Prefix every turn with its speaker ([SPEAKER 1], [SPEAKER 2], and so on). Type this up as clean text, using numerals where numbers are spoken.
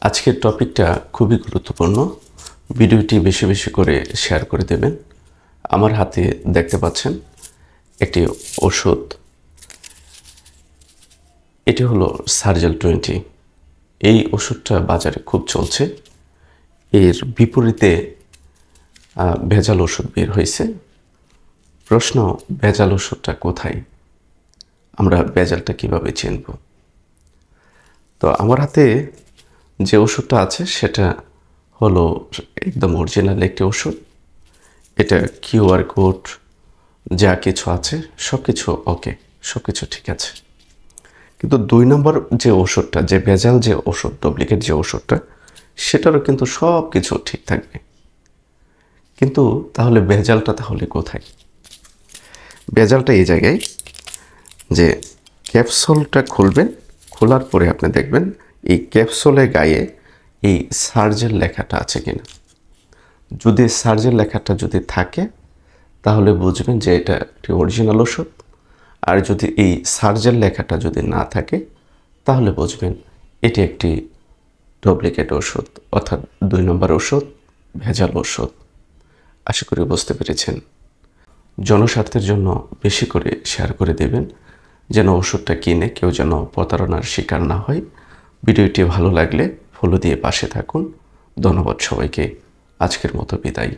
[SPEAKER 1] আজকের টপিকটা খুবই গুরুত্বপূর্ণ। ভিডিওটি বেশি বেশি করে শেয়ার করে দেবেন। আমার হাতে দেখতে পাচ্ছেন একটি ওষুধ। এটি হলো সার্জেল 20। এই ওষুধটা বাজারে খুব চলছে। এর বিপরীতে ভেজাল ওষুধ বের হয়েছে। প্রশ্ন, ভেজাল ওষুধটা কোথায়? আমরা ভেজালটা কিভাবে চিনব? তো আমার হাতে যে ওষুধটা আছে সেটা হলো একদম অরিজিনাল একটি ওষুধ। এটা কিউআর কোড যা কিছু আছে সব কিছু ওকে, সব কিছু ঠিক আছে। কিন্তু 2 নম্বর যে ওষুধটা, যে ভেজাল যে ওষুধ, ডুপ্লিকেট যে ওষুধটা, সেটারও কিন্তু সব কিছু ঠিক থাকবে। কিন্তু তাহলে ভেজালটা তাহলে কোথায়? ভেজালটা এই জায়গায় যে ক্যাপসুলটা খুলবেন, খোলার পরে আপনি দেখবেন এই ক্যাপসুলের গায়ে এই সার্জেল লেখাটা আছে কিনা। যদি সার্জেল লেখাটা যদি থাকে তাহলে বুঝবেন যে এটা একটি অরিজিনাল ওষুধ। আর যদি এই সার্জেল লেখাটা যদি না থাকে তাহলে বুঝবেন এটি একটি ডুপ্লিকেট ওষুধ, অর্থাৎ 2 নম্বর ওষুধ, ভেজাল ওষুধ। আশা করি বুঝতে পেরেছেন। জনস্বার্থের জন্য বেশি করে শেয়ার করে দেবেন, যেন ওষুধটা কিনে কেউ যেন প্রতারণার শিকার না হয়। ভিডিওটি ভালো লাগলে ফলো দিয়ে পাশে থাকুন। ধন্যবাদ সবাইকে। আজকের মতো বিদায়।